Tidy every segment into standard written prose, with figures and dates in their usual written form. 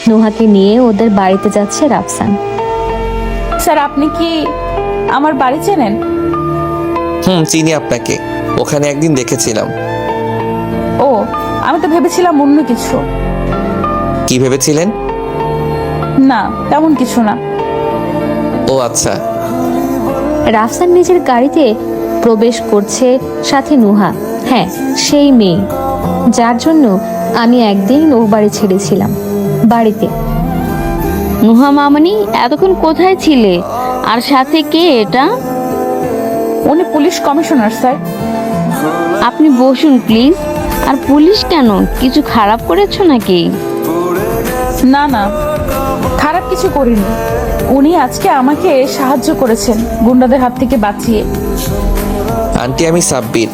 নুহাকে নিয়ে ওদের বাড়িতে যাচ্ছে রাফসান। স্যার, আপনি কি আমার বাড়ি চেনেন? চিনি আপনাকে, ওখানে একদিন দেখেছিলাম। ও, আমি তো ভেবেছিলাম অন্য কিছু। কি ভেবেছিলেন? না, তেমন কিছু না। ও আচ্ছা। রাফসান নিজের গাড়িতে প্রবেশ করছে, সাথে নুহা। হ্যাঁ, সেই মেয়ে যার জন্য আমি একদিন ও বাড়ি ছেড়েছিলাম। বাড়িতে। নুহা মামনি, এতক্ষণ কোথায় ছিলে? আর সাথে কে এটা? উনি পুলিশ কমিশনার স্যার। আপনি বসুন প্লিজ। আর পুলিশ কেন? কিছু খারাপ করেছো নাকি? না না, খারাপ কিছু করিনি। উনি আজকে আমাকে সাহায্য করেছেন গুন্ডাদের হাত থেকে বাঁচিয়ে। আন্টি, আমি সাব্বির।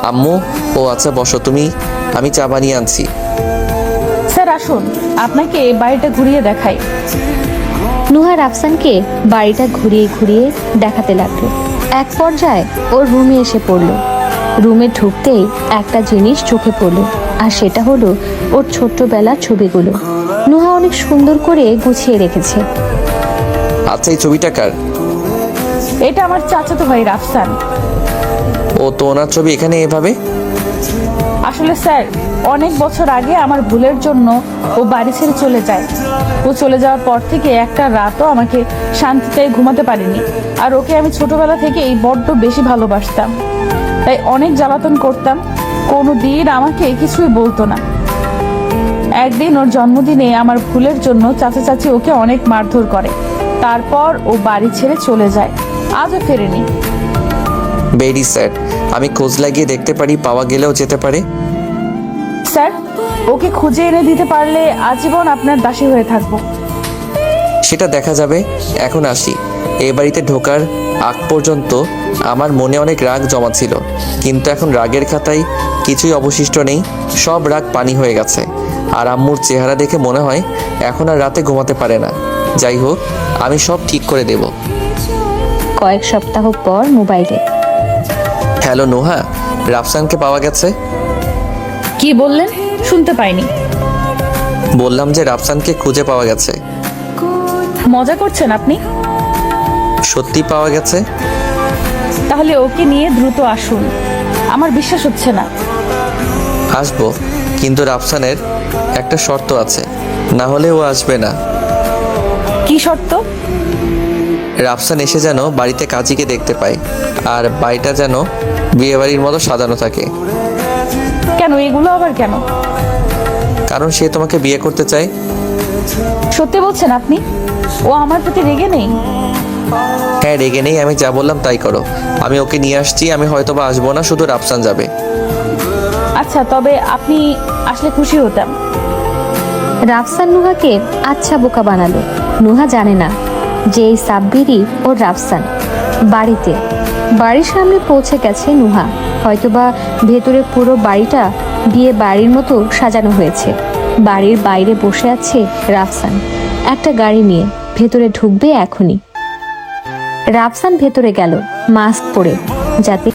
আম্মু। ও আচ্ছা, বসো তুমি, আমি চা বানিয়ে আনছি। স্যার আসুন, আপনাকে বাড়িটা ঘুরিয়ে দেখাই। নুহা রাফসানকে বাড়িটা ঘুরিয়ে ঘুরিয়ে দেখাতে লাগলো। এক পর্যায়ে ওর রুমে এসে পড়ল। রুমে ঢুকতেই একটা জিনিস চোখে পড়ল, আর সেটা হলো ওর ছোট্টবেলার ছবিগুলো। নুহা অনেক সুন্দর করে গুছিয়ে রেখেছে। আচ্ছা, এই ছবিটা কার? এটা আমার চাচাতো ভাই রাফসান। ও তো, ওনার ছবি এখানে এভাবে? আসলে স্যার, অনেক বছর আগে আমার ভুলের জন্য ও বাড়ি ছেড়ে চলে যায়। ও চলে যাওয়ার পর থেকে একটা রাতও আমাকে শান্তিতে ঘুমাতে পারিনি। আর ওকে আমি ছোটবেলা থেকেই বড্ড বেশি ভালোবাসতাম, তাই অনেক জ্বালাতন করতাম। কোনো দিন আমাকে কিছুই বলতো না। একদিন ওর জন্মদিনে আমার ভুলের জন্য চাচা চাচি ওকে অনেক মারধর করে। তারপর ও বাড়ি ছেড়ে চলে যায়, আজও ফেরেনি। Very sad. আমি খোঁজ লাগিয়ে দেখতে পারি, পাওয়া গেলেও যেতে পারে। স্যার, ওকে খুঁজে এনে দিতে পারলে আজীবন আপনার দাসী হয়ে থাকবো। সেটা দেখা যাবে। এখন আসি। এই বাড়িতে ঢোকার আগ পর্যন্ত আমার মনে অনেক রাগ জমা ছিল, কিন্তু এখন রাগের খাতায় কিছুই অবশিষ্ট নেই। সব রাগ পানি হয়ে গেছে। আর আম্মুর চেহারা দেখে মনে হয় এখন আর রাতে ঘুমাতে পারে না। যাই হোক, আমি সব ঠিক করে দেব। কয়েক সপ্তাহ পর মোবাইলে। হ্যালো নুহা, রাফসানকে পাওয়া গেছে। কি বললেন? শুনতে পাইনি। বললাম যে রাফসানকে খুঁজে পাওয়া গেছে। মজা করছেন আপনি? সত্যি পাওয়া গেছে। তাহলে ওকে নিয়ে দ্রুত আসুন। আমার বিশ্বাস হচ্ছে না। আসবো, কিন্তু রাফসানের একটা শর্ত আছে, না হলে ও আসবে না। কি শর্ত? রাফসান এসে যেন বাড়িতে কাজীকে দেখতে পায়, আর বাড়িটা যেন বিয়েবাড়ির মতো সাজানো থাকে। কেন? এগুলো আবার কেন? কারণ সে তোমাকে বিয়ে করতে চায়। সত্যি বলছেন আপনি? ও আমার প্রতি রেগে নেই? হ্যাঁ, রেগে নেই। আমি যা বললাম তাই করো। আমি ওকে নিয়ে আসছি। আমি হয়তোবা আসবো না, শুধু রাফসান যাবে। আচ্ছা, তবে আপনি আসলে খুশি হতাম। রাফসান নুহাকে আচ্ছা বোকা বানালো। নুহা জানে না যে এই সাব্বিরই ওর রাফসান। বাড়ির সামনে পৌঁছে গেছে নুহা। হয়তোবা ভেতরে পুরো বাড়িটা বিয়ে বাড়ির মতো সাজানো হয়েছে। বাড়ির বাইরে বসে আছে রাফসান একটা গাড়ি নিয়ে। ভেতরে ঢুকবে এখনই। রাফসান ভেতরে গেল মাস্ক পরে, যাতে